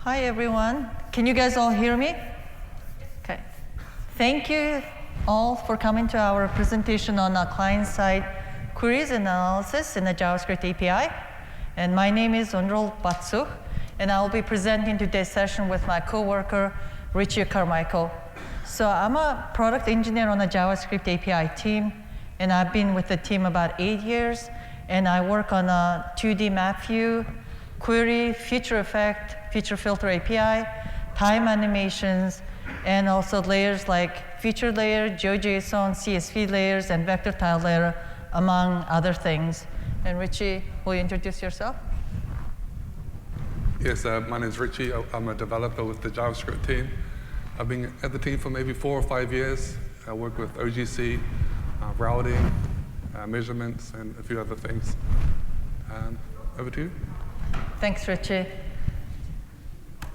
Hi, everyone. Can you guys all hear me? Okay. Thank you all for coming to our presentation on client-side queries and analysis in the JavaScript API. And my name is Ondrol Batsu, and I will be presenting today's session with my coworker, Richie Carmichael. So I'm a product engineer on the JavaScript API team, and I've been with the team about 8 years, and I work on a 2D map view, query, feature effect, feature filter API, time animations, and also layers like feature layer, GeoJSON, CSV layers, and vector tile layer, among other things. And Richie, will you introduce yourself? Yes, my name is Richie. I'm a developer with the JavaScript team. I've been at the team for maybe 4 or 5 years. I work with OGC, routing, measurements, and a few other things. Over to you. Thanks, Richie.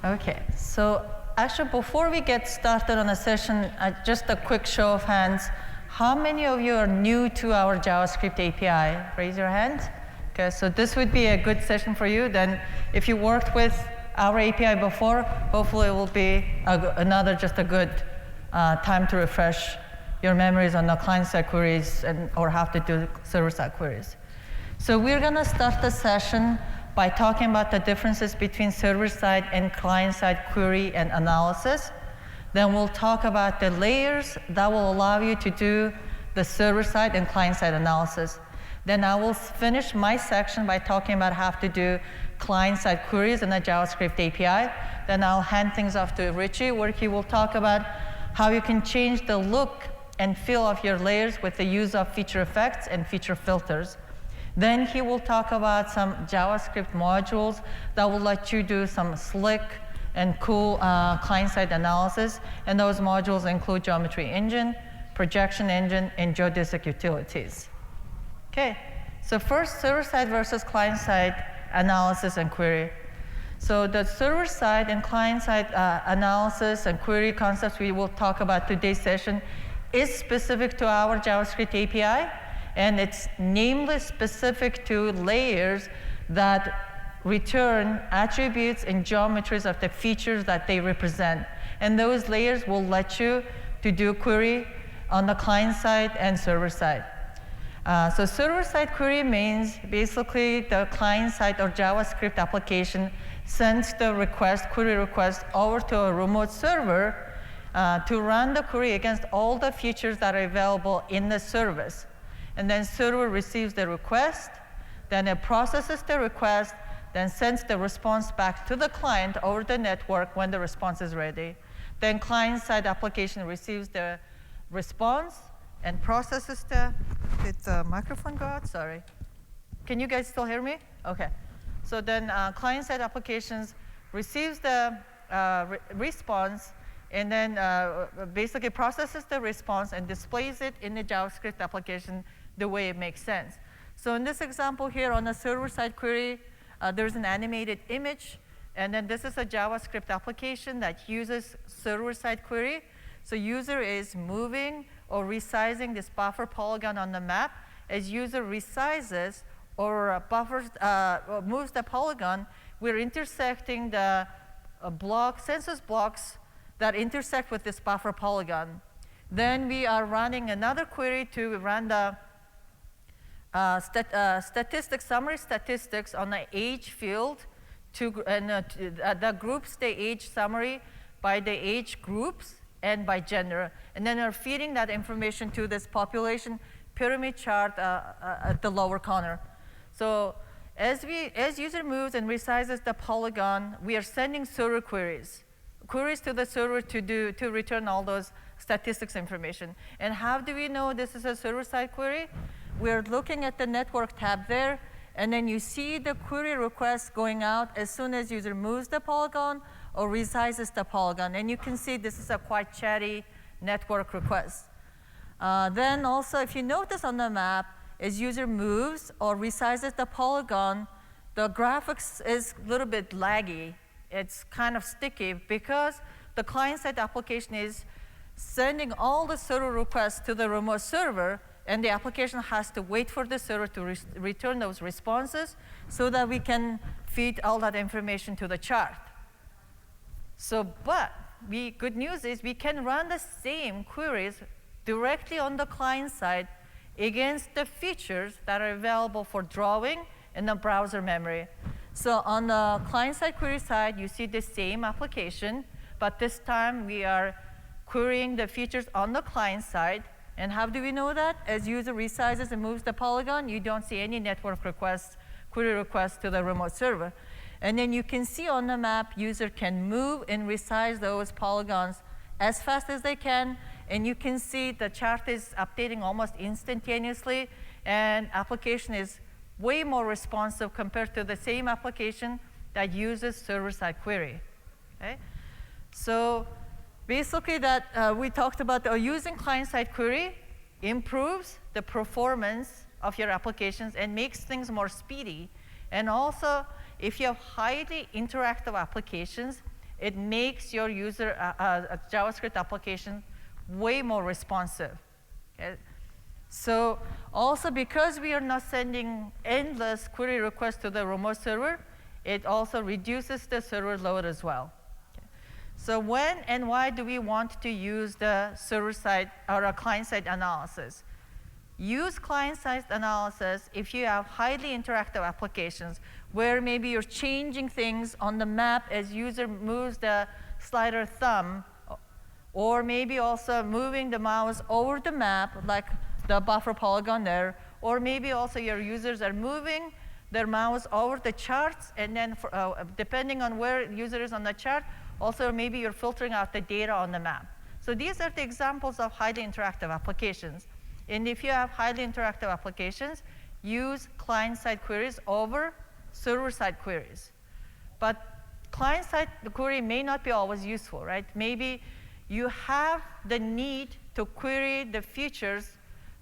OK, so actually, before we get started on the session, just a quick show of hands. How many of you are new to our JavaScript API? Raise your hand. OK, so this would be a good session for you. Then if you worked with our API before, hopefully it will be just a good time to refresh your memories on the client-side queries or how to do server-side queries. So we're going to start the session by talking about the differences between server-side and client-side query and analysis. Then we'll talk about the layers that will allow you to do the server-side and client-side analysis. Then I will finish my section by talking about how to do client-side queries in the JavaScript API. Then I'll hand things off to Richie, where he will talk about how you can change the look and feel of your layers with the use of feature effects and feature filters. Then he will talk about some JavaScript modules that will let you do some slick and cool client-side analysis. And those modules include geometry engine, projection engine, and geodesic utilities. OK, so first, server-side versus client-side analysis and query. So the server-side and client-side analysis and query concepts we will talk about today's session is specific to our JavaScript API. And it's namely specific to layers that return attributes and geometries of the features that they represent. And those layers will let you to do query on the client side and server side. So server-side query means basically the client side or JavaScript application sends the query request over to a remote server to run the query against all the features that are available in the service. And then server receives the request, then it processes the request, then sends the response back to the client over the network when the response is ready. Then client-side application receives the response and processes did the microphone go out? Sorry. Can you guys still hear me? OK. So then client-side applications receives the response, and then basically processes the response and displays it in the JavaScript application the way it makes sense. So in this example here on the server-side query, there's an animated image. And then this is a JavaScript application that uses server-side query. So user is moving or resizing this buffer polygon on the map. As user resizes or moves the polygon, we're intersecting the census blocks that intersect with this buffer polygon. Then we are running another query to run the summary statistics on the age field that groups the age summary by the age groups and by gender. And then we're feeding that information to this population pyramid chart at the lower corner. So as user moves and resizes the polygon, we are sending server queries to the server to return all those statistics information. And how do we know this is a server-side query? We're looking at the network tab there, and then you see the query request going out as soon as user moves the polygon or resizes the polygon. And you can see this is a quite chatty network request. Then also, if you notice on the map, as user moves or resizes the polygon, the graphics is a little bit laggy. It's kind of sticky because the client-side application is sending all the server requests to the remote server, and the application has to wait for the server to return those responses so that we can feed all that information to the chart. So, but good news is we can run the same queries directly on the client side against the features that are available for drawing in the browser memory. So on the client-side query side, you see the same application, but this time we are querying the features on the client side. And how do we know that? As user resizes and moves the polygon, you don't see any network requests, query requests to the remote server. And then you can see on the map, user can move and resize those polygons as fast as they can. And you can see the chart is updating almost instantaneously, and application is way more responsive compared to the same application that uses server-side query. Okay? So basically that we talked about using client-side query improves the performance of your applications and makes things more speedy. And also, if you have highly interactive applications, it makes your user JavaScript application way more responsive. Okay? So also, because we are not sending endless query requests to the remote server, it also reduces the server load as well. Okay. So when and why do we want to use the server-side or a client-side analysis? Use client-side analysis if you have highly interactive applications where maybe you're changing things on the map as user moves the slider thumb, or maybe also moving the mouse over the map, like the buffer polygon there, or maybe also your users are moving their mouse over the charts, and then depending on where user is on the chart, also maybe you're filtering out the data on the map. So these are the examples of highly interactive applications. And if you have highly interactive applications, use client-side queries over server-side queries. But client-side query may not be always useful, right? Maybe you have the need to query the features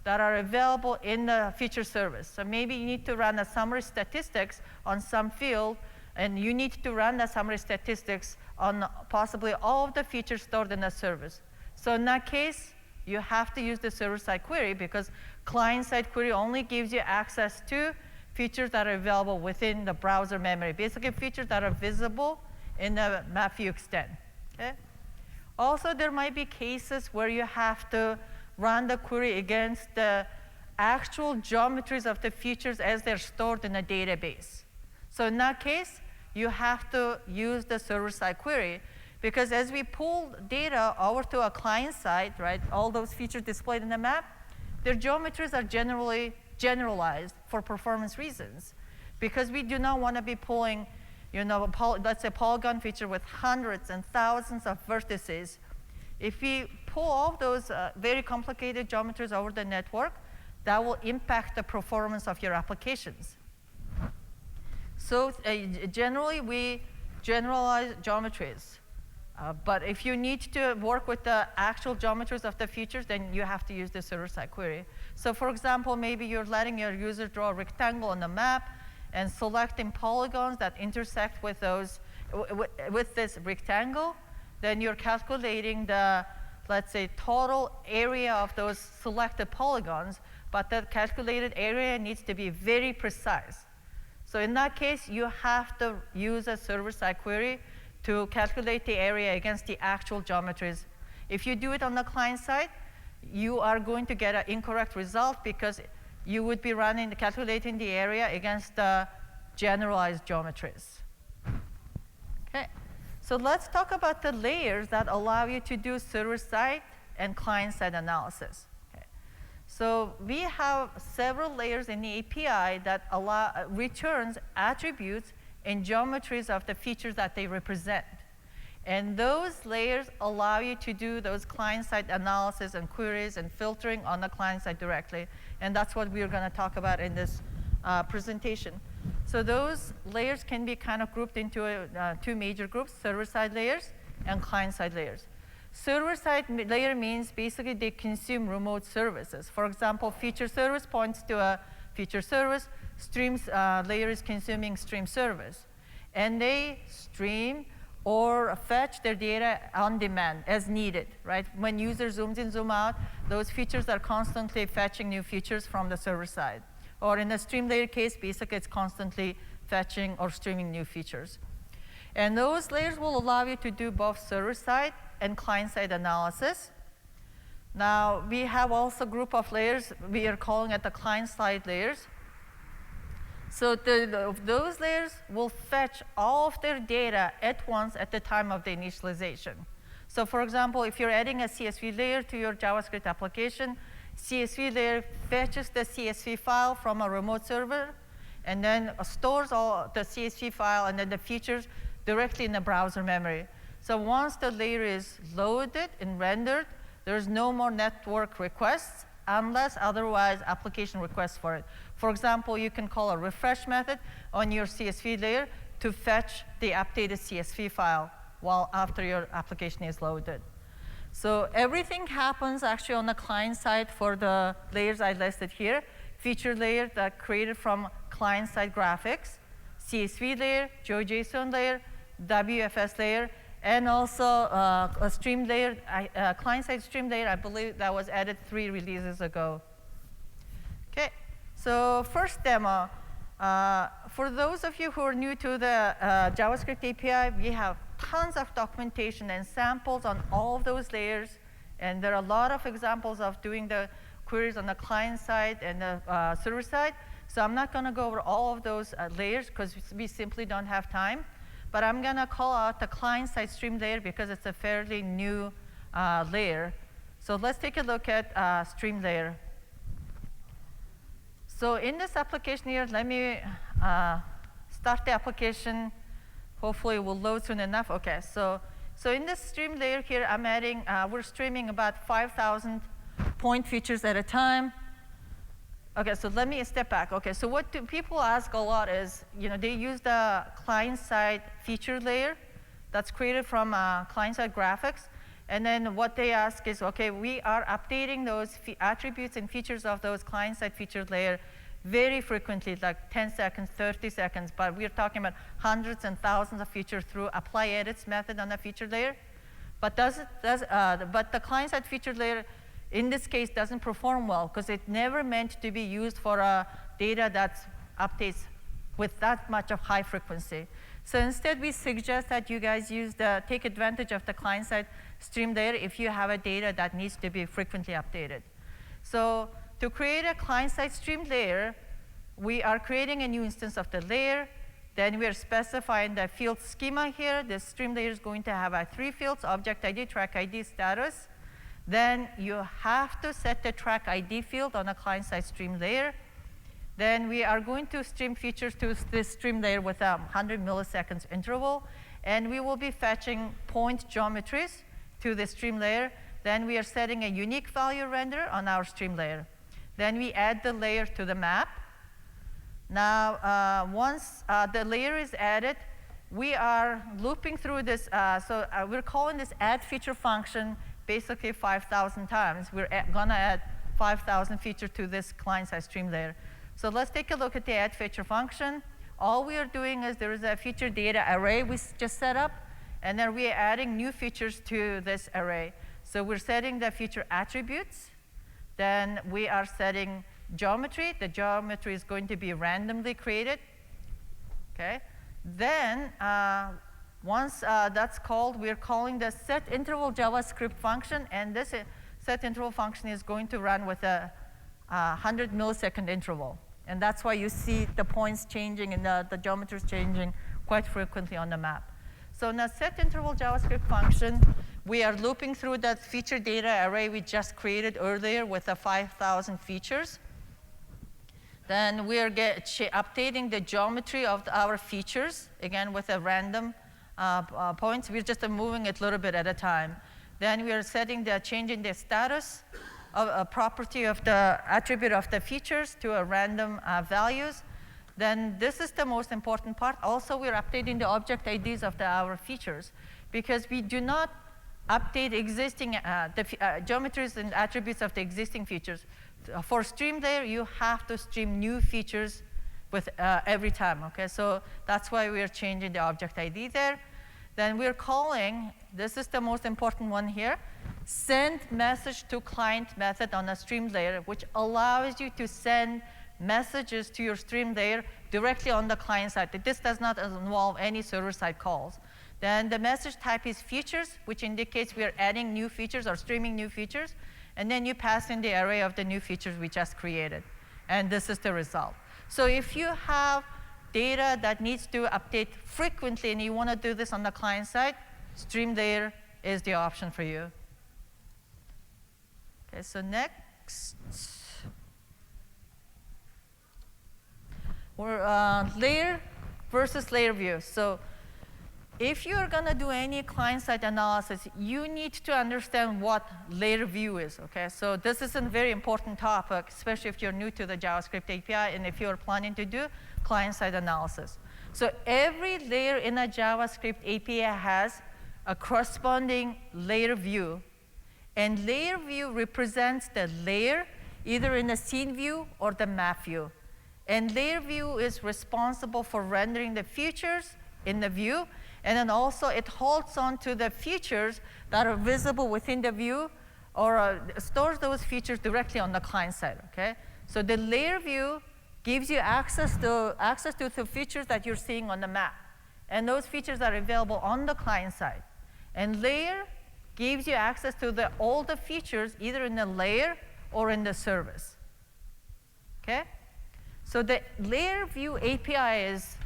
that are available in the feature service. So maybe you need to run a summary statistics on some field, and you need to run the summary statistics on possibly all of the features stored in the service. So in that case, you have to use the server-side query because client-side query only gives you access to features that are available within the browser memory, basically features that are visible in the map view extent. Okay? Also, there might be cases where you have to run the query against the actual geometries of the features as they're stored in a database. So in that case, you have to use the server-side query because as we pull data over to a client side, right, all those features displayed in the map, their geometries are generally generalized for performance reasons because we do not want to be pulling, let's say polygon feature with hundreds and thousands of vertices. If we pull all of those very complicated geometries over the network, that will impact the performance of your applications. So generally, we generalize geometries. But if you need to work with the actual geometries of the features, then you have to use the server-side query. So for example, maybe you're letting your user draw a rectangle on the map and selecting polygons that intersect with with this rectangle. Then you're calculating the, let's say, total area of those selected polygons, but that calculated area needs to be very precise. So in that case, you have to use a server-side query to calculate the area against the actual geometries. If you do it on the client side, you are going to get an incorrect result because you would be calculating the area against the generalized geometries. Okay. So let's talk about the layers that allow you to do server-side and client-side analysis. Okay. So we have several layers in the API that returns attributes and geometries of the features that they represent. And those layers allow you to do those client-side analysis and queries and filtering on the client side directly. And that's what we're going to talk about in this presentation. So those layers can be kind of grouped into two major groups, server-side layers and client-side layers. Server-side layer means basically they consume remote services. For example, feature service points to a feature service. Streams layer is consuming stream service. And they stream or fetch their data on demand as needed, right? When user zooms in, zoom out, those features are constantly fetching new features from the server side. Or in the stream layer case, basically it's constantly fetching or streaming new features. And those layers will allow you to do both server-side and client-side analysis. Now, we have also a group of layers. We are calling it the client-side layers. So those layers will fetch all of their data at once at the time of the initialization. So for example, if you're adding a CSV layer to your JavaScript application, CSV layer fetches the CSV file from a remote server, and then stores all the CSV file and then the features directly in the browser memory. So once the layer is loaded and rendered, there's no more network requests unless otherwise application requests for it. For example, you can call a refresh method on your CSV layer to fetch the updated CSV file while after your application is loaded. So everything happens actually on the client side for the layers I listed here. Feature layer that created from client-side graphics, CSV layer, GeoJSON layer, WFS layer, and also a stream layer, client-side stream layer, I believe that was added 3 releases ago. Okay, so first demo. For those of you who are new to the JavaScript API, we have tons of documentation and samples on all of those layers. And there are a lot of examples of doing the queries on the client side and the server side. So I'm not going to go over all of those layers because we simply don't have time. But I'm going to call out the client-side stream layer because it's a fairly new layer. So let's take a look at stream layer. So in this application here, let me start the application. Hopefully it will load soon enough. OK, so in this stream layer here, I'm adding, we're streaming about 5,000 point features at a time. OK, so let me step back. OK, so what do people ask a lot is, they use the client-side feature layer that's created from client-side graphics. And then what they ask is, OK, we are updating those attributes and features of those client-side feature layer very frequently, like 10 seconds, 30 seconds. But we're talking about hundreds and thousands of features through apply edits method on the feature layer. But but the client-side feature layer, in this case, doesn't perform well because it's never meant to be used for data that updates with that much of high frequency. So instead, we suggest that you guys take advantage of the client-side stream layer if you have a data that needs to be frequently updated. So to create a client-side stream layer, we are creating a new instance of the layer. Then we are specifying the field schema here. The stream layer is going to have 3 fields: object ID, track ID, status. Then you have to set the track ID field on a client-side stream layer. Then we are going to stream features to this stream layer with a 100 milliseconds interval. And we will be fetching point geometries to the stream layer. Then we are setting a unique value render on our stream layer. Then we add the layer to the map. Now, once the layer is added, we are looping through this. We're calling this add feature function basically 5,000 times. We're going to add 5,000 features to this client-side stream layer. So let's take a look at the add feature function. All we are doing is there is a feature data array we just set up, and then we are adding new features to this array. So we're setting the feature attributes. Then we are setting geometry. The geometry is going to be randomly created. Okay. Then once that's called, we're calling the set interval JavaScript function, and this set interval function is going to run with a 100 millisecond interval. And that's why you see the points changing and the geometries changing quite frequently on the map. So in the set interval JavaScript function, we are looping through that feature data array we just created earlier with the 5,000 features. Then we are updating the geometry of our features, again with a random points. We're just moving it a little bit at a time. Then we are changing the status of a property of the attribute of the features to a random values. Then this is the most important part. Also, we're updating the object IDs of our features because we do not update existing geometries and attributes of the existing features. For stream layer, you have to stream new features with every time. Okay, so that's why we are changing the object ID there. Then we're calling, this is the most important one here, send message to client method on a stream layer, which allows you to send messages to your stream layer directly on the client side. This does not involve any server-side calls. Then the message type is features, which indicates we are adding new features or streaming new features. And then you pass in the array of the new features we just created. And this is the result. So if you have data that needs to update frequently and you want to do this on the client side, stream layer is the option for you. Okay, so next. We're layer versus layer view. So if you're going to do any client-side analysis, you need to understand what layer view is, okay? So this is a very important topic, especially if you're new to the JavaScript API and if you're planning to do client-side analysis. So every layer in a JavaScript API has a corresponding layer view. And layer view represents the layer either in the scene view or the map view. And layer view is responsible for rendering the features in the view. And then also it holds on to the features that are visible within the view or stores those features directly on the client side, okay? So the layer view gives you access to the features that you're seeing on the map. And those features are available on the client side. And layer gives you access to all the features either in the layer or in the service, okay? So the layer view API is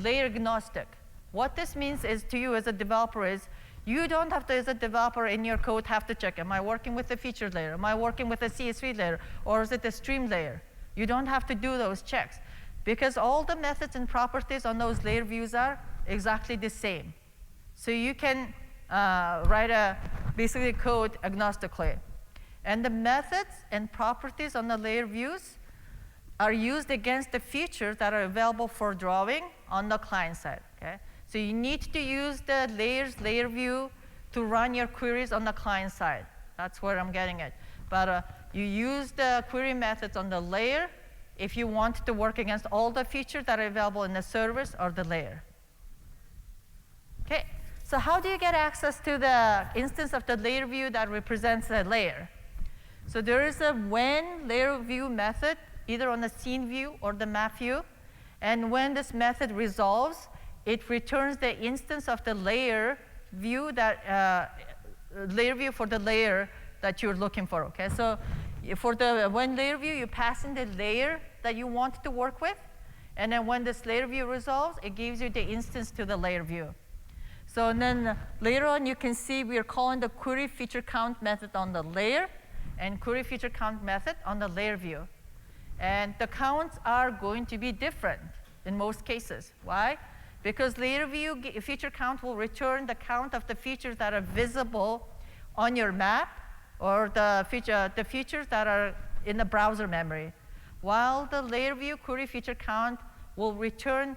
layer agnostic. What this means is to you as a developer is you don't have to, as a developer in your code, have to check, am I working with the feature layer? Am I working with the CSV layer? Or is it the stream layer? You don't have to do those checks because all the methods and properties on those layer views are exactly the same. So you can write basically code agnostically. And the methods and properties on the layer views are used against the features that are available for drawing on the client side, okay? So you need to use the layer view to run your queries on the client side. That's where I'm getting at. But you use the query methods on the layer if you want to work against all the features that are available in the service or the layer. Okay, so how do you get access to the instance of the layer view that represents the layer? So there is a when layer view method, either on the scene view or the map view. And when this method resolves, it returns the instance of the layer view that layer view for the layer that you're looking for. Okay, so for the when layer view, you pass in the layer that you want to work with, and then when this layer view resolves, it gives you the instance to the layer view. So and then later on, you can see we are calling the query feature count method on the layer, and query feature count method on the layer view. And the counts are going to be different in most cases. Why? Because layer view feature count will return the count of the features that are visible on your map or the features that are in the browser memory. While the layer view query feature count will return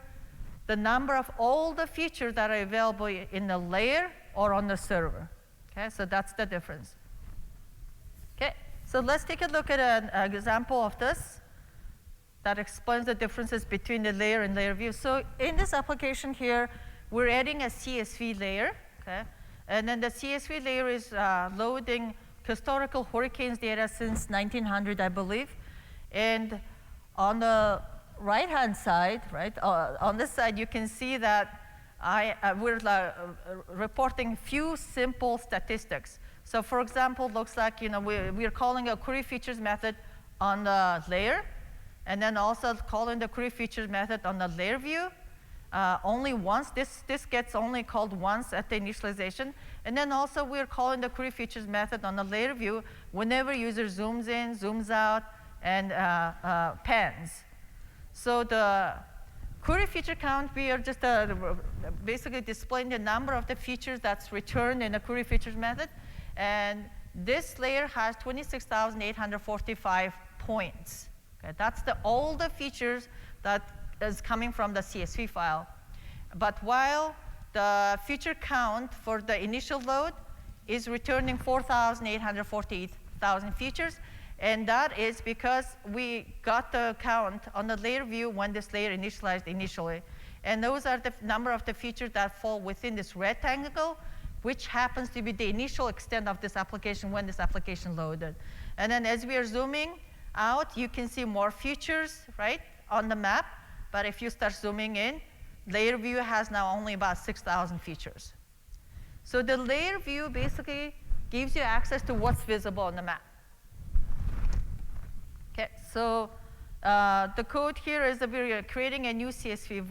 the number of all the features that are available in the layer or on the server. Okay, so that's the difference. Okay, so let's take a look at an example of this that explains the differences between the layer and layer view. So in this application here, we're adding a CSV layer, okay? And then the CSV layer is loading historical hurricanes data since 1900, I believe. And on the right-hand side, right, on this side, you can see that we're reporting few simple statistics. So for example, looks like we're calling a query features method on the layer, and then also calling the query features method on the layer view. Only once, this gets only called once at the initialization. And then also we're calling the query features method on the layer view whenever user zooms in, zooms out, and pans. So the query feature count, we are just basically displaying the number of the features that's returned in the query features method. And this layer has 26,845 points. Okay, that's all the features that is coming from the CSV file. But while the feature count for the initial load is returning 4,848,000 features, and that is because we got the count on the layer view when this layer initialized initially. And those are the number of the features that fall within this rectangle, which happens to be the initial extent of this application when this application loaded. And then as we are zooming, out, you can see more features, right, on the map. But if you start zooming in, layer view has now only about 6,000 features. So the layer view basically gives you access to what's visible on the map. Okay, so the code here is that we're creating a new CSV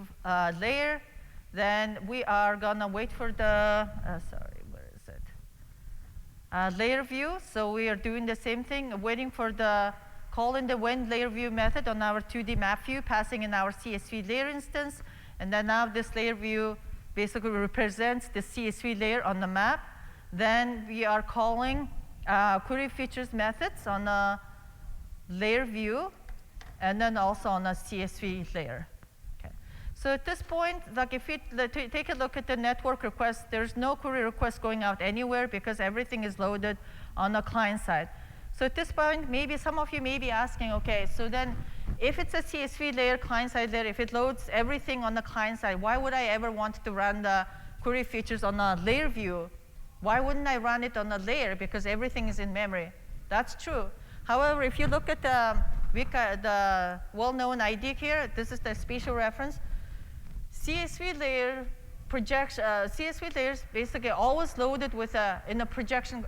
layer. Then we are gonna wait for the, sorry, where is it? Layer view. So we are doing the same thing, waiting for the call in the when layer view method on our 2D map view, passing in our CSV layer instance. And then now this layer view basically represents the CSV layer on the map. Then we are calling query features methods on a layer view, and then also on a CSV layer. Okay. So at this point, like if you take a look at the network request, there's no query request going out anywhere because everything is loaded on the client side. So at this point, maybe some of you may be asking, okay, so then if it's a CSV layer, client side layer, if it loads everything on the client side, why would I ever want to run the query features on a layer view? Why wouldn't I run it on a layer? Because everything is in memory. That's true. However, if you look at the well-known idea here, this is the spatial reference. CSV layer CSV layers basically always loaded with in a projection,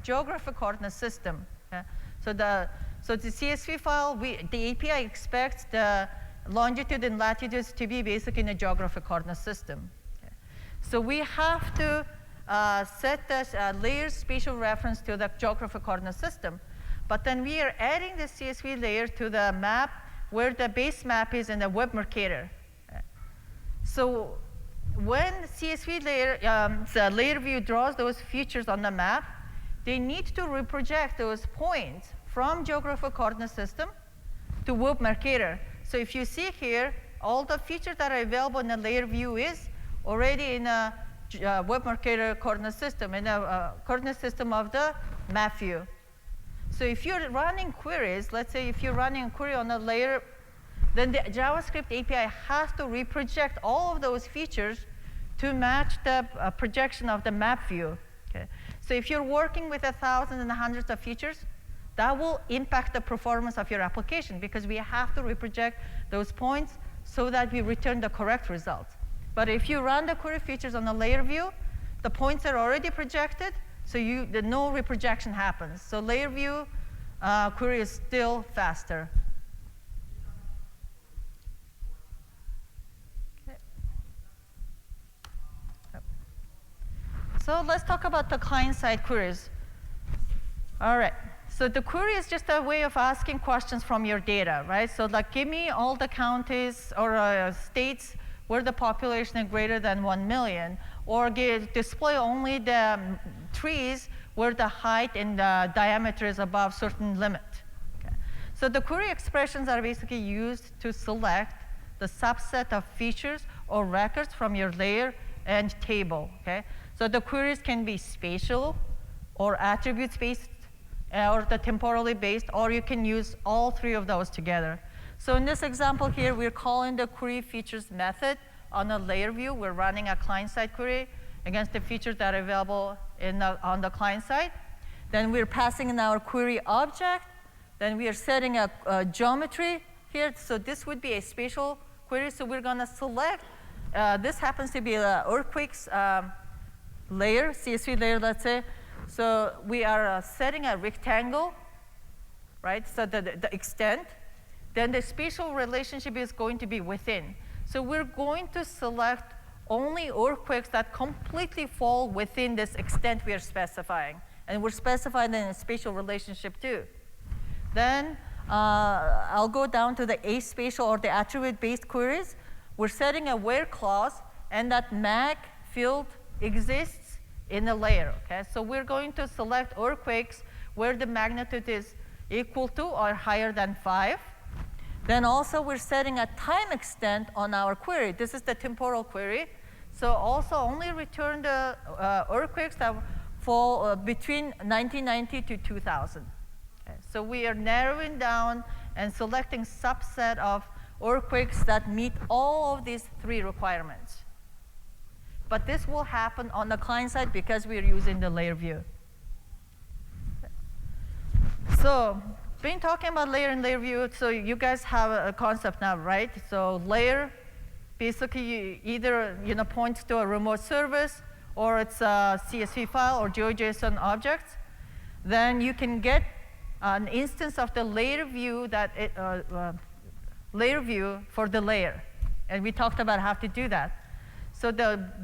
geographic coordinate system. Okay? So the CSV file, the API expects the longitude and latitudes to be basically in a geographic coordinate system. Okay? So we have to set the layers spatial reference to the geographic coordinate system. But then we are adding the CSV layer to the map where the base map is in the web Mercator. Okay? So when CSV layer, the layer view draws those features on the map, they need to reproject those points from geographic coordinate system to web Mercator. So if you see here, all the features that are available in the layer view is already in a web Mercator coordinate system, in a coordinate system of the map view. So if you're running queries, let's say if you're running a query on a layer, then the JavaScript API has to reproject all of those features to match the projection of the map view. Okay? So if you're working with thousands and hundreds of features, that will impact the performance of your application because we have to reproject those points so that we return the correct results. But if you run the query features on the layer view, the points are already projected, so no reprojection happens. So layer view query is still faster. Okay. Yep. So let's talk about the client-side queries. All right. So the query is just a way of asking questions from your data, right? So like, give me all the counties or states where the population is greater than 1 million, or display only the trees where the height and the diameter is above certain limit. Okay. So the query expressions are basically used to select the subset of features or records from your layer and table. Okay. So the queries can be spatial or attributes-based, or the temporally based, or you can use all three of those together. So in this example here, we're calling the query features method on a layer view. We're running a client-side query against the features that are available on the client side. Then we're passing in our query object. Then we are setting a geometry here. So this would be a spatial query. So we're going to select, this happens to be the earthquakes layer, CSV layer, let's say. So we are setting a rectangle, right? So the extent. Then the spatial relationship is going to be within. So we're going to select only earthquakes that completely fall within this extent we are specifying. And we're specifying in a spatial relationship too. Then I'll go down to the aspatial or the attribute-based queries. We're setting a where clause, and that mag field exists in the layer. Okay? So we're going to select earthquakes where the magnitude is equal to or higher than 5. Then also we're setting a time extent on our query. This is the temporal query. So also only return the earthquakes that fall between 1990 to 2000. Okay. So we are narrowing down and selecting subset of earthquakes that meet all of these three requirements. But this will happen on the client side because we are using the layer view. So been talking about layer and layer view, so you guys have a concept now, right? So layer basically either points to a remote service, or it's a CSV file or GeoJSON objects. Then you can get an instance of the layer view layer view for the layer, and we talked about how to do that. So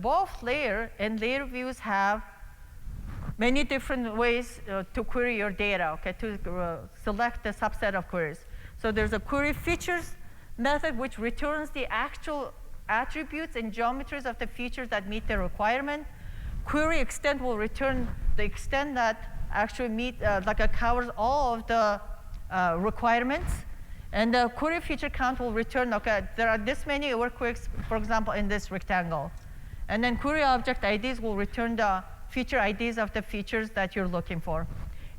both layer and layer views have many different ways to query your data, okay, to select a subset of queries. So there's a query features method, which returns the actual attributes and geometries of the features that meet the requirement. Query extent will return the extent that actually covers all of the requirements. And the query feature count will return, okay, there are this many queries, for example, in this rectangle. And then query object IDs will return the feature IDs of the features that you're looking for.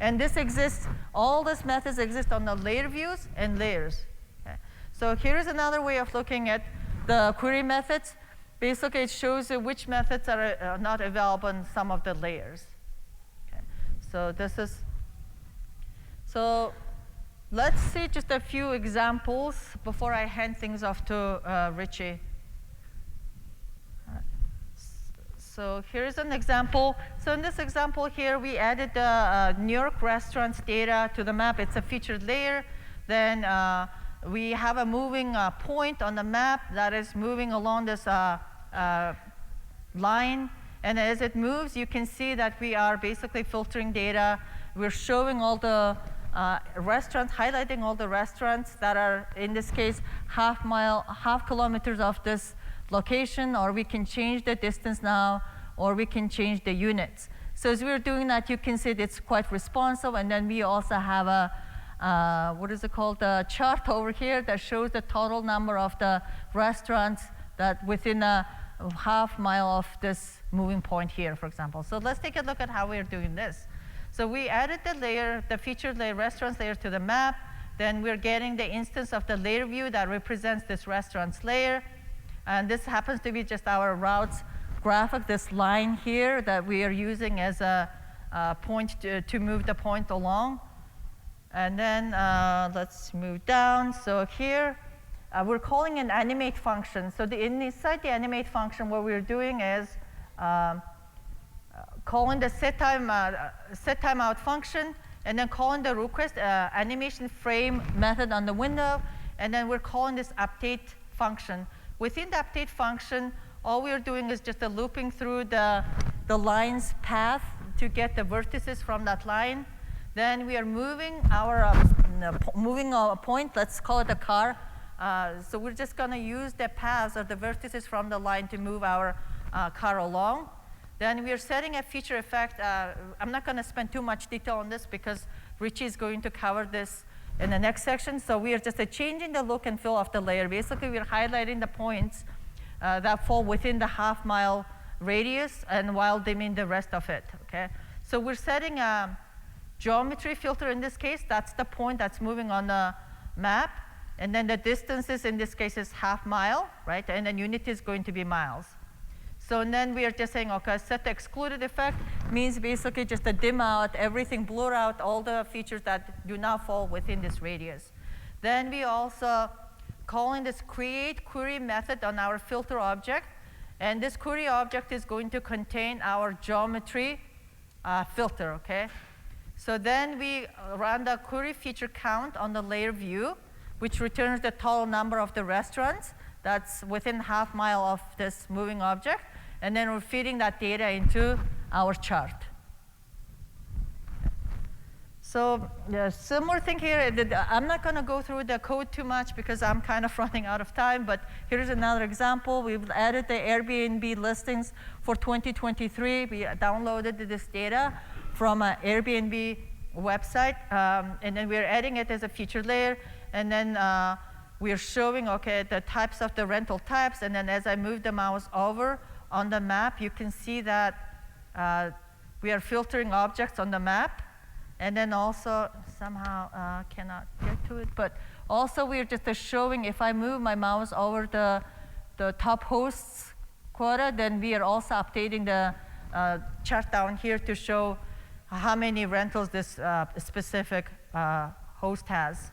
And this exists, all these methods exist on the layer views and layers. Okay? So here's another way of looking at the query methods. Basically, it shows you which methods are not available in some of the layers. Okay? So let's see just a few examples before I hand things off to Richie. So here's an example. So in this example here, we added the New York restaurants data to the map. It's a featured layer. Then we have a moving point on the map that is moving along this line. And as it moves, you can see that we are basically filtering data. We're showing all the restaurants, highlighting all the restaurants that are, in this case, half kilometers of this location, or we can change the distance now, or we can change the units. So as we're doing that, you can see it's quite responsive. And then we also have a, what is it called, a chart over here that shows the total number of the restaurants that within a half mile of this moving point here, for example. So let's take a look at how we're doing this. So we added the layer, the featured layer, restaurants layer to the map. Then we're getting the instance of the layer view that represents this restaurants layer. And this happens to be just our routes graphic, this line here that we are using as a point to move the point along. And then let's move down. So here, we're calling an animate function. So inside the animate function, what we're doing is calling the set timeout function, and then calling the request animation frame method on the window, and then we're calling this update function. Within the update function, all we're doing is just looping through the line's path to get the vertices from that line. Then we are moving our point, let's call it a car. So we're just going to use the paths or the vertices from the line to move our car along. Then we are setting a feature effect. I'm not going to spend too much detail on this because Richie is going to cover this in the next section. So we are just changing the look and feel of the layer. Basically, we're highlighting the points that fall within the half mile radius and while dimming the rest of it. Okay? So we're setting a geometry filter in this case. That's the point that's moving on the map. And then the distances in this case is half mile, right? And then unit is going to be miles. So and then we are just saying, okay, set the excluded effect means basically just to dim out everything, blur out all the features that do not fall within this radius. Then we also calling this create query method on our filter object. And this query object is going to contain our geometry filter, okay? So then we run the query feature count on the layer view, which returns the total number of the restaurants that's within half mile of this moving object. And then we're feeding that data into our chart. So similar thing here. I'm not going to go through the code too much because I'm kind of running out of time. But here's another example. We've added the Airbnb listings for 2023. We downloaded this data from an Airbnb website. And then we're adding it as a featured layer. And then we're showing, okay, the types of the rental types. And then as I move the mouse over on the map, you can see that we are filtering objects on the map. And then also somehow cannot get to it. But also we're just showing, if I move my mouse over the top hosts quota, then we are also updating the chart down here to show how many rentals this specific host has.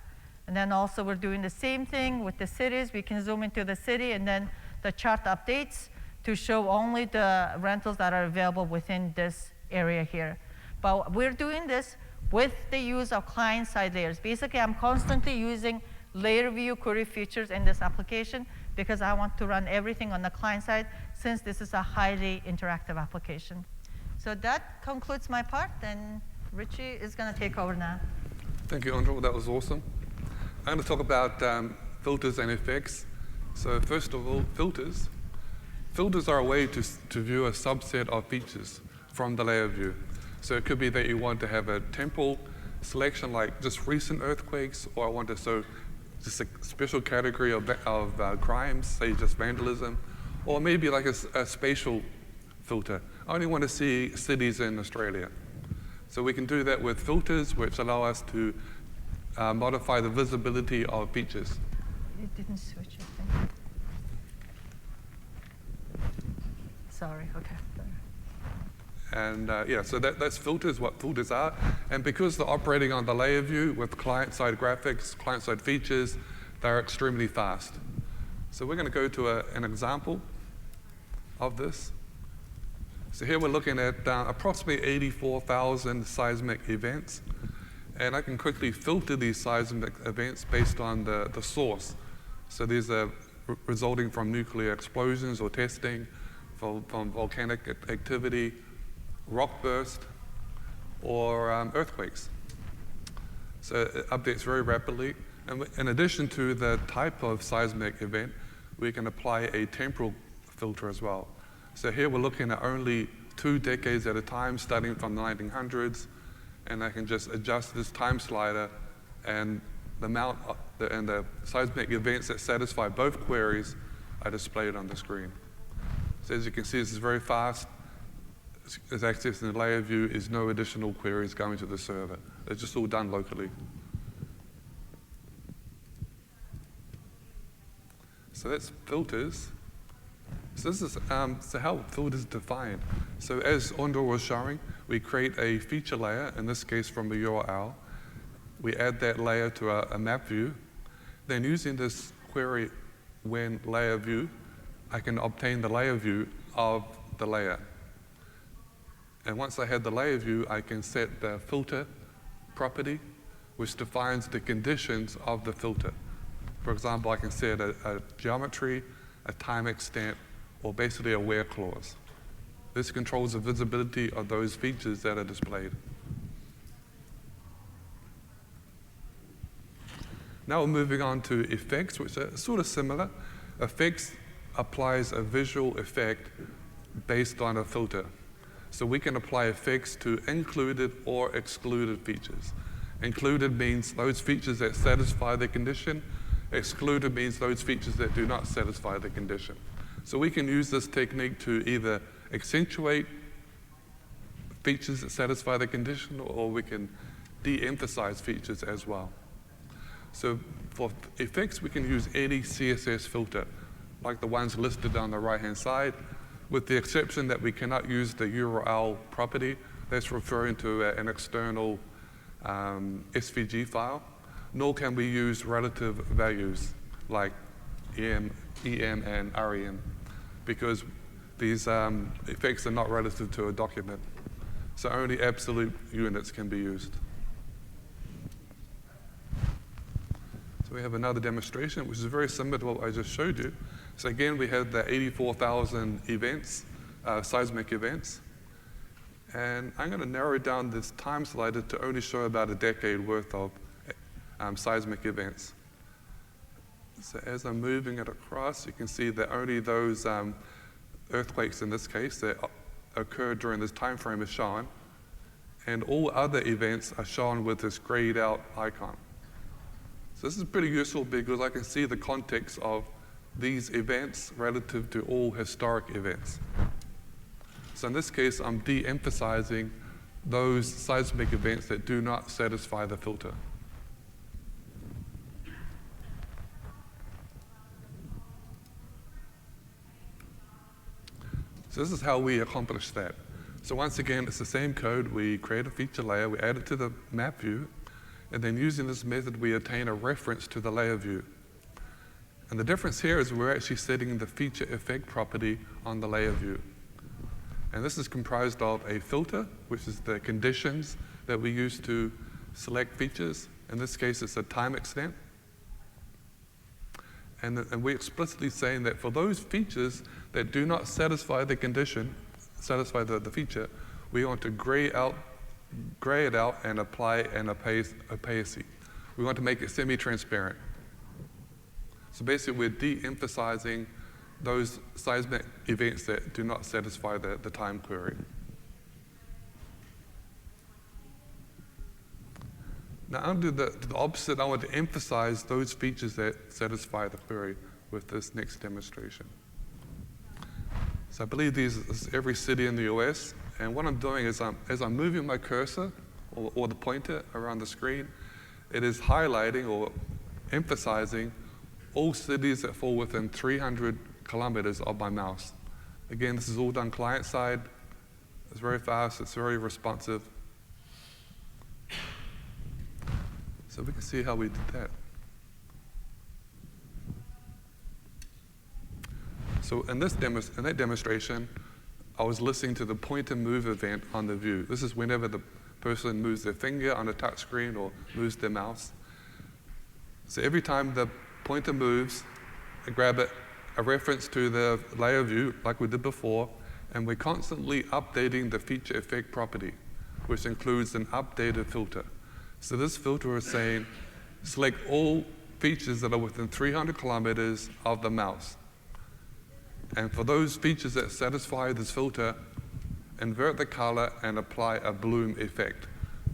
And then also we're doing the same thing with the cities. We can zoom into the city, and then the chart updates to show only the rentals that are available within this area here. But we're doing this with the use of client-side layers. Basically, I'm constantly using layer view query features in this application because I want to run everything on the client side since this is a highly interactive application. So that concludes my part, and Richie is going to take over now. Thank you, Andrew. That was awesome. I'm going to talk about filters and effects. So first of all, filters. Filters are a way to view a subset of features from the layer view. So it could be that you want to have a temporal selection like just recent earthquakes, or I want to show just a special category of crimes, say just vandalism, or maybe like a spatial filter. I only want to see cities in Australia. So we can do that with filters, which allow us to modify the visibility of features. It didn't switch, I think. Sorry, okay. And yeah, so that's filters, what filters are. And because they're operating on the layer view with client-side graphics, client-side features, they're extremely fast. So we're going to go to an example of this. So here we're looking at approximately 84,000 seismic events. And I can quickly filter these seismic events based on the source. So these are resulting from nuclear explosions or testing, from volcanic activity, rock burst, or earthquakes. So it updates very rapidly. And in addition to the type of seismic event, we can apply a temporal filter as well. So here we're looking at only 2 decades at a time, starting from the 1900s, and I can just adjust this time slider, and the amount and the seismic events that satisfy both queries are displayed on the screen. So as you can see, this is very fast. As access in the layer view is no additional queries going to the server. They're just all done locally. So that's filters. So this is so how filters defined. So as Andrew was showing, we create a feature layer, in this case from a URL. We add that layer to a map view. Then using this query when layer view, I can obtain the layer view of the layer. And once I have the layer view, I can set the filter property, which defines the conditions of the filter. For example, I can set a geometry, a time extent, or basically a where clause. This controls the visibility of those features that are displayed. Now we're moving on to effects, which are sort of similar. Effects applies a visual effect based on a filter. So we can apply effects to included or excluded features. Included means those features that satisfy the condition. Excluded means those features that do not satisfy the condition. So we can use this technique to either accentuate features that satisfy the condition, or we can de-emphasize features as well. So for effects, we can use any CSS filter, like the ones listed on the right-hand side, with the exception that we cannot use the URL property. That's referring to an external SVG file, nor can we use relative values like EM and REM, because these effects are not relative to a document. So only absolute units can be used. So we have another demonstration, which is very similar to what I just showed you. So again, we had the 84,000 events, seismic events. And I'm going to narrow down this time slider to only show about a decade worth of seismic events. So as I'm moving it across, you can see that only those earthquakes in this case that occurred during this time frame is shown. And all other events are shown with this grayed out icon. So this is pretty useful because I can see the context of these events relative to all historic events. So in this case, I'm de-emphasizing those seismic events that do not satisfy the filter. So this is how we accomplish that. So once again, it's the same code. We create a feature layer, we add it to the map view, And then using this method, we attain a reference to the layer view. And the difference here is we're actually setting the feature effect property on the layer view. And this is comprised of a filter, which is the conditions that we use to select features. In this case, it's a time extent. And we're explicitly saying that for those features that do not satisfy the condition, satisfy the feature, we want to gray it out and apply an opacity. We want to make it semi-transparent. So basically, we're de-emphasizing those seismic events that do not satisfy the time query. Now, I'll do the opposite. I want to emphasize those features that satisfy the query with this next demonstration. So I believe this is every city in the US. And what I'm doing is, as I'm moving my cursor or the pointer around the screen, it is highlighting or emphasizing all cities that fall within 300 kilometers of my mouse. Again, this is all done client-side. It's very fast. It's very responsive. So we can see how we did that. So in that demonstration, I was listening to the point and move event on the view. This is whenever the person moves their finger on a touch screen or moves their mouse. So every time the pointer moves, I grab it, a reference to the layer view like we did before, and we're constantly updating the feature effect property, which includes an updated filter. So this filter is saying, select all features that are within 300 kilometers of the mouse. And for those features that satisfy this filter, invert the color and apply a bloom effect.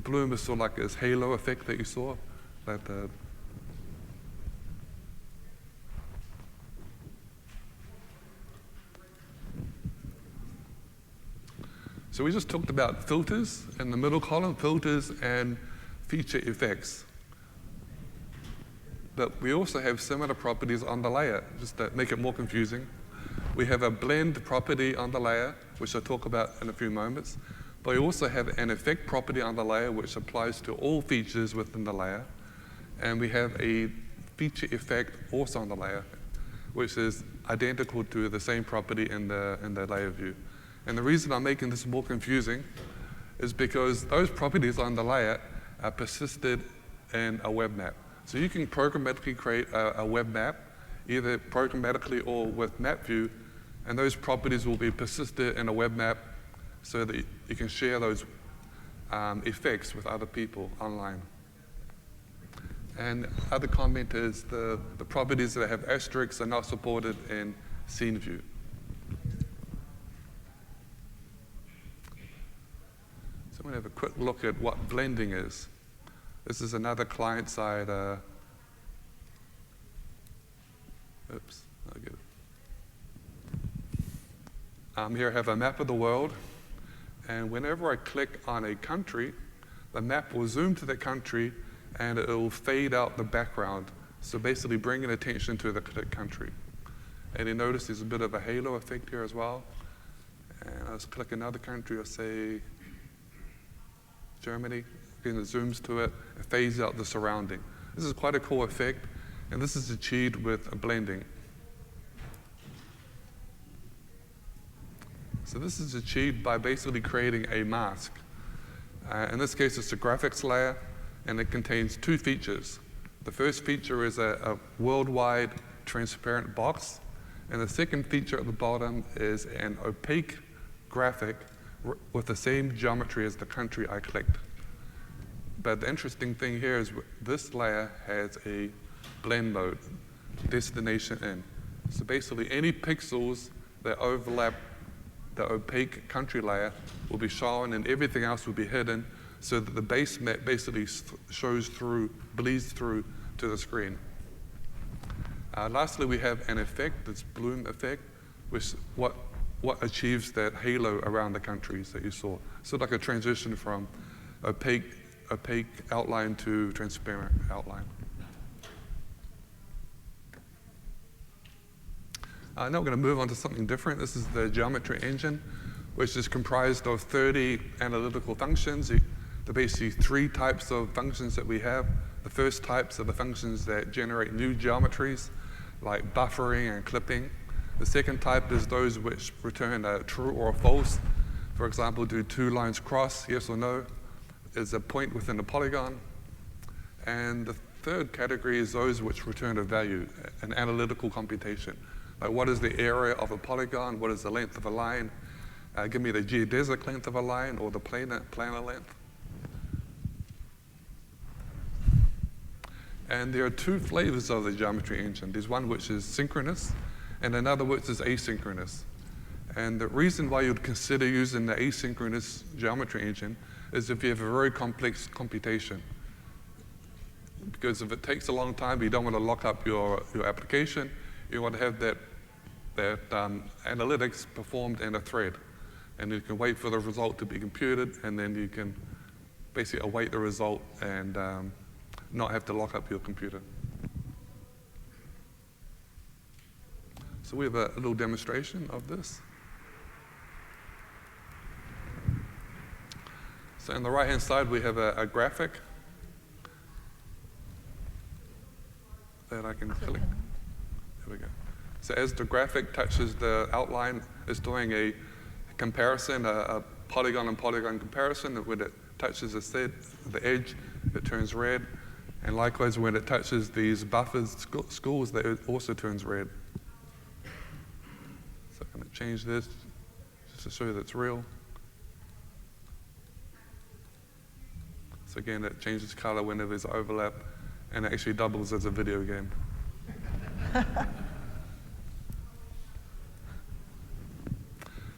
Bloom is sort of like this halo effect that you saw. So we just talked about filters in the middle column, filters and feature effects. But we also have similar properties on the layer, just to make it more confusing. We have a blend property on the layer, which I'll talk about in a few moments. But we also have an effect property on the layer, which applies to all features within the layer. And we have a feature effect also on the layer, which is identical to the same property in the layer view. And the reason I'm making this more confusing is because those properties on the layer are persisted in a web map. So you can programmatically create a web map, either programmatically or with map view, and those properties will be persisted in a web map so that you can share those effects with other people online. And other comment is the properties that have asterisks are not supported in scene view. So I'm going to have a quick look at what blending is. This is another client-side. Oops, I'll get it. Here I have a map of the world, and whenever I click on a country, the map will zoom to the country, and it will fade out the background. So basically bringing attention to the country. And you notice there's a bit of a halo effect here as well. And I'll just click another country, I'll say Germany. Again, it zooms to it, it fades out the surrounding. This is quite a cool effect, and this is achieved with a blending. So this is achieved by basically creating a mask. In this case, it's a graphics layer, and it contains two features. The first feature is a worldwide transparent box, and the second feature at the bottom is an opaque graphic with the same geometry as the country I clicked. But the interesting thing here is this layer has a blend mode, destination in. So basically any pixels that overlap the opaque country layer will be shown and everything else will be hidden so that the base map basically shows through, bleeds through to the screen. Lastly, we have an effect, this bloom effect, which what achieves that halo around the countries that you saw. So like a transition from opaque outline to transparent outline. Now we're going to move on to something different. This is the geometry engine, which is comprised of 30 analytical functions. There are basically three types of functions that we have. The first types are the functions that generate new geometries, like buffering and clipping. The second type is those which return a true or a false. For example, do two lines cross, yes or no? Is a point within a polygon? And the third category is those which return a value, an analytical computation. Like what is the area of a polygon? What is the length of a line? Give me the geodesic length of a line or the planar length. And there are two flavors of the geometry engine. There's one which is synchronous and another which is asynchronous. And the reason why you'd consider using the asynchronous geometry engine is if you have a very complex computation. Because if it takes a long time, you don't want to lock up your application. You want to have that analytics performed in a thread. And you can wait for the result to be computed, and then you can basically await the result and not have to lock up your computer. So we have a little demonstration of this. So on the right-hand side, we have a graphic that I can click. There we go. So as the graphic touches the outline, it's doing a comparison, a polygon and polygon comparison. And when it touches the edge, it turns red. And likewise, when it touches these buffers, schools, it also turns red. So I'm going to change this just to show you that it's real. So again, it changes color whenever there's overlap, and it actually doubles as a video game.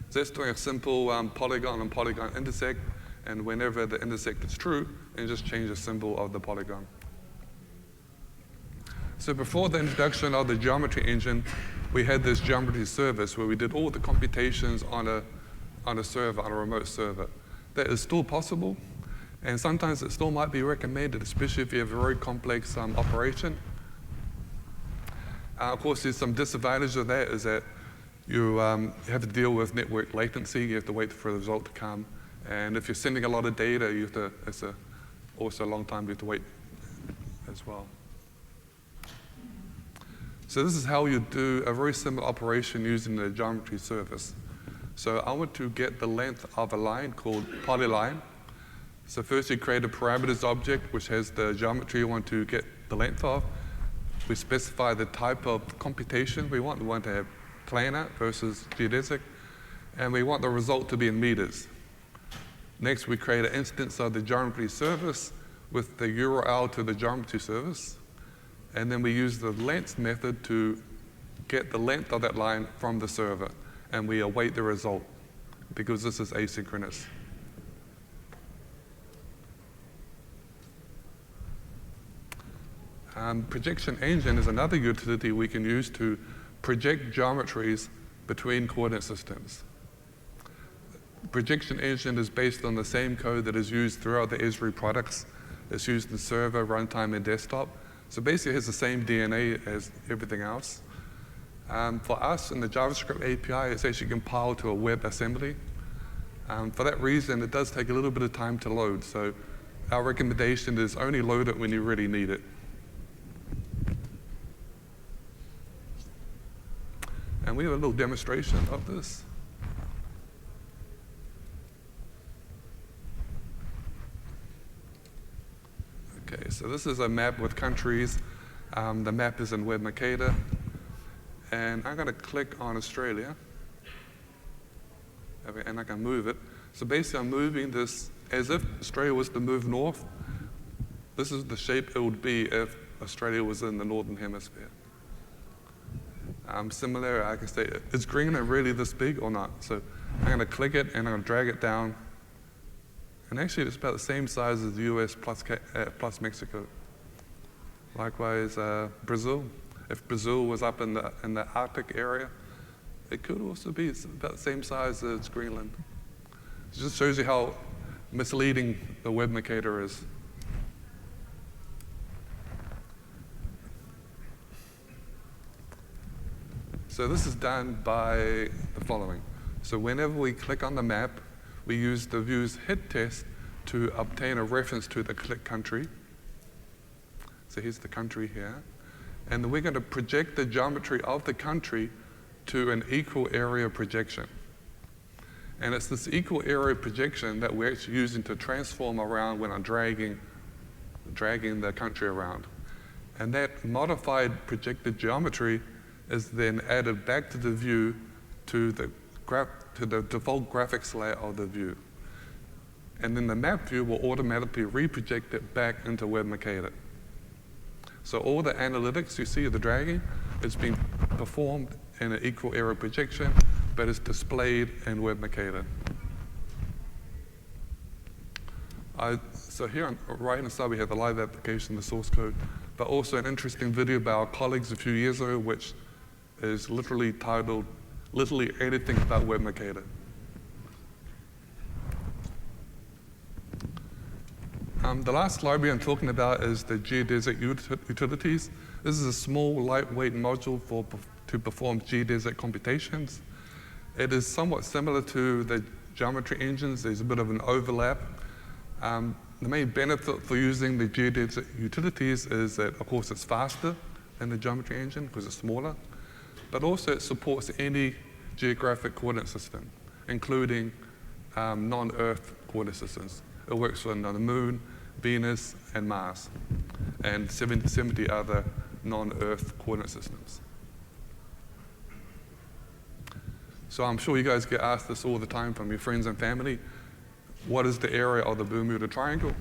So that's doing a simple polygon and polygon intersect, and whenever the intersect is true, then just change the symbol of the polygon. So before the introduction of the geometry engine, we had this geometry service where we did all the computations on a server, on a remote server. That is still possible, and sometimes it still might be recommended, especially if you have a very complex operation. Of course, there's some disadvantage of that, is that you have to deal with network latency. You have to wait for the result to come. And if you're sending a lot of data, it's also a long time you have to wait as well. So this is how you do a very similar operation using the geometry service. So I want to get the length of a line called polyline. So first you create a parameters object which has the geometry you want to get the length of. We specify the type of computation we want. We want to have planar versus geodesic, and we want the result to be in meters. Next, we create an instance of the geometry service with the URL to the geometry service, and then we use the length method to get the length of that line from the server, and we await the result because this is asynchronous. Projection engine is another utility we can use to project geometries between coordinate systems. Projection engine is based on the same code that is used throughout the Esri products. It's used in server, runtime, and desktop. So basically it has the same DNA as everything else. For us in the JavaScript API, it's actually compiled to a web assembly. For that reason, it does take a little bit of time to load. So our recommendation is only load it when you really need it. And we have a little demonstration of this. Okay, so this is a map with countries. The map is in Web Mercator. And I'm going to click on Australia. Okay, and I can move it. So basically, I'm moving this as if Australia was to move north. This is the shape it would be if Australia was in the northern hemisphere. Similar, I can say, is Greenland really this big or not? So I'm going to click it and I'm going to drag it down. And actually, it's about the same size as the US plus Mexico. Likewise, Brazil. If Brazil was up in the Arctic area, it could also be about the same size as Greenland. It just shows you how misleading the Web Mercator is. So this is done by the following. So whenever we click on the map, we use the view's hit test to obtain a reference to the click country. So here's the country here. And then we're going to project the geometry of the country to an equal area projection. And it's this equal area projection that we're actually using to transform around when I'm dragging the country around. And that modified projected geometry is then added back to the view to the default graphics layer of the view. And then the map view will automatically reproject it back into Web Mercator. So all the analytics you see of the dragging is being performed in an equal area projection, but it's displayed in Web Mercator. So here on the right-hand side, we have the live application, the source code, but also an interesting video by our colleagues a few years ago, which is literally titled, Literally Anything About Web Mercator. The last library I'm talking about is the geodesic utilities. This is a small, lightweight module to perform geodesic computations. It is somewhat similar to the geometry engines. There's a bit of an overlap. The main benefit for using the geodesic utilities is that, of course, it's faster than the geometry engine because it's smaller, but also it supports any geographic coordinate system, including non-Earth coordinate systems. It works on the Moon, Venus, and Mars, and 70 other non-Earth coordinate systems. So I'm sure you guys get asked this all the time from your friends and family. What is the area of the Bermuda Triangle?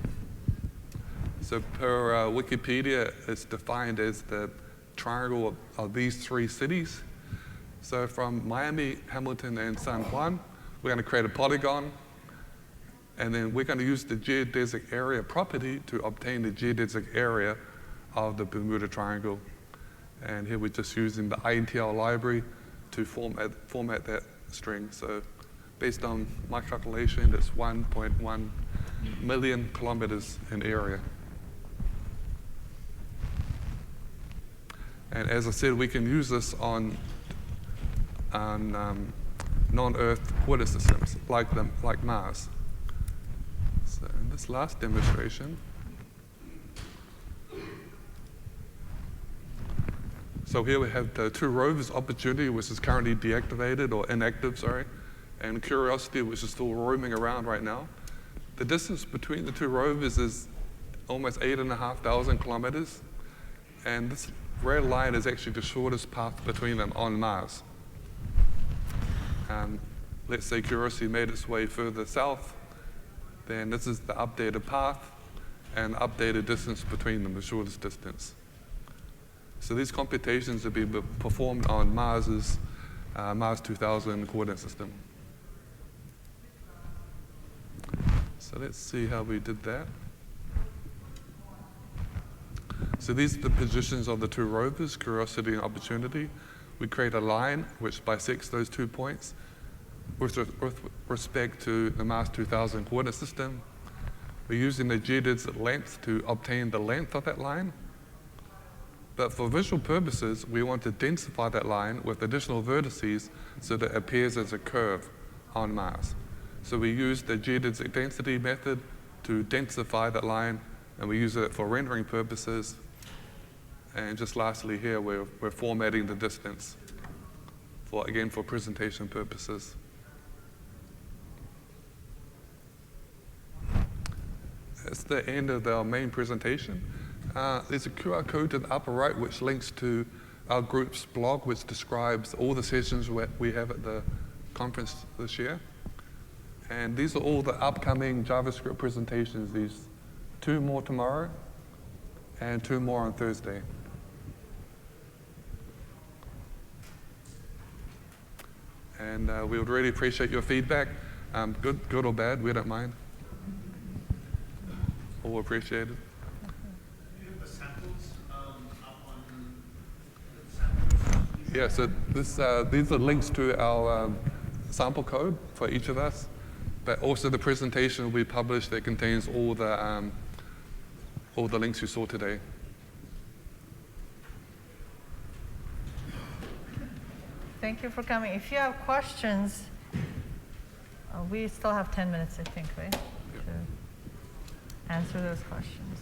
So per Wikipedia, it's defined as the triangle of these three cities. So from Miami, Hamilton, and San Juan, we're going to create a polygon. And then we're going to use the geodesic area property to obtain the geodesic area of the Bermuda Triangle. And here we're just using the INTL library to format that string. So based on my calculation, that's 1.1 million kilometers in area. And as I said, we can use this on non-Earth coordinate systems like Mars. So in this last demonstration, so here we have the two rovers, Opportunity, which is currently deactivated or inactive, sorry, and Curiosity, which is still roaming around right now. The distance between the two rovers is almost 8,500 kilometers, and this red line is actually the shortest path between them on Mars. Let's say Curiosity made its way further south, then this is the updated path and updated distance between them, the shortest distance. So these computations have been performed on Mars's Mars 2000 coordinate system. So let's see how we did that. So these are the positions of the two rovers, Curiosity and Opportunity. We create a line which bisects those 2 points with respect to the Mars 2000 coordinate system. We're using the geodesic length to obtain the length of that line. But for visual purposes, we want to densify that line with additional vertices so that it appears as a curve on Mars. So we use the geodesic density method to densify that line, and we use it for rendering purposes. And just lastly here, we're formatting the distance for presentation purposes. That's the end of our main presentation. There's a QR code to the upper right which links to our group's blog, which describes all the sessions we have at the conference this year. And these are all the upcoming JavaScript presentations. These 2 more tomorrow and 2 more on Thursday. And we would really appreciate your feedback. Good or bad, we don't mind. All appreciated. Do you have the samples up on the samples? Yeah, so these are links to our sample code for each of us, but also the presentation will be published that contains all the links you saw today. Thank you for coming. If you have questions, we still have 10 minutes, I think, right? Yeah. answer those questions.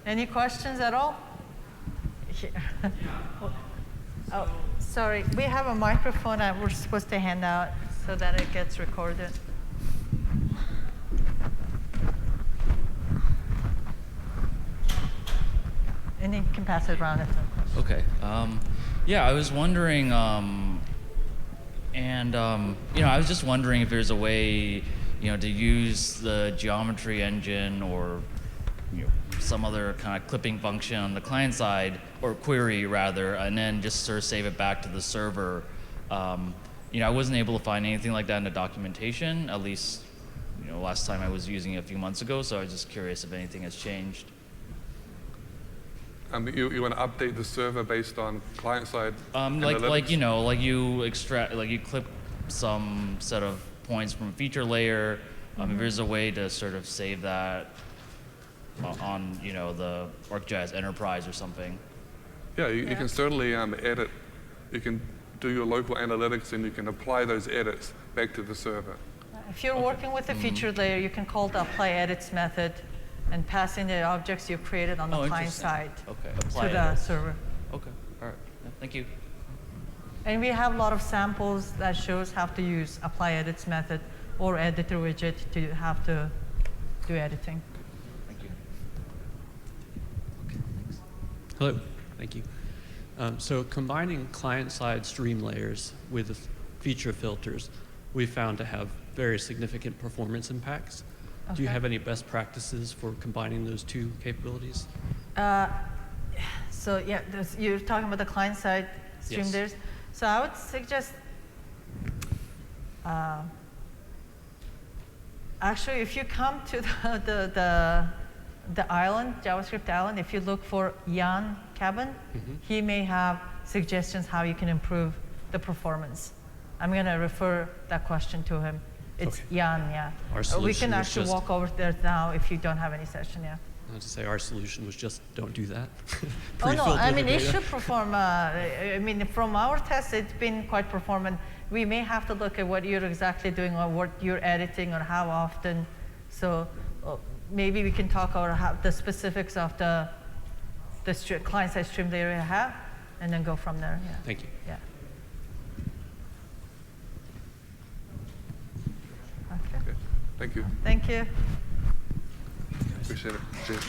Any questions at all? Here. Oh, sorry. We have a microphone that we're supposed to hand out so that it gets recorded. And you can pass it around if no questions. Okay. Yeah, I was wondering, I was just wondering if there's a way, to use the geometry engine or, some other kind of clipping function on the client side, or query rather, and then just sort of save it back to the server. I wasn't able to find anything like that in the documentation, at least, last time I was using it a few months ago, so I was just curious if anything has changed. You want to update the server based on client-side analytics? like you clip some set of points from a feature layer. If there's a way to sort of save that on the ArcGIS Enterprise or something. Yeah, you can certainly edit. You can do your local analytics, and you can apply those edits back to the server. If you're working with a feature layer, you can call the apply edits method and pass in the objects you created on the client side to the server. Okay, all right. Yeah, thank you. And we have a lot of samples that shows how to use apply edits method or editor widget to have to do editing. Thank you. Okay, thanks. Hello, thank you. So combining client-side stream layers with feature filters, we found to have very significant performance impacts. Okay. Do you have any best practices for combining those two capabilities? So yeah, you're talking about the client-side stream Yes. layers. So I would suggest, actually, if you come to the island, JavaScript island, if you look for Jan Cabin, he may have suggestions how you can improve the performance. I'm going to refer that question to him. It's Okay. Jan, yeah. Our We solution can was actually just- walk over there now if you don't have any session, yeah. I was to say our solution was just don't do that. Oh no, I mean, it Pre-filter the should data. perform, from our tests, it's been quite performant. We may have to look at what you're exactly doing or what you're editing or how often. So maybe we can talk about how the specifics of the client-side stream layer you have and then go from there, yeah. Thank you. Yeah. Okay, Okay. Thank you. thank you. Appreciate it. Cheers.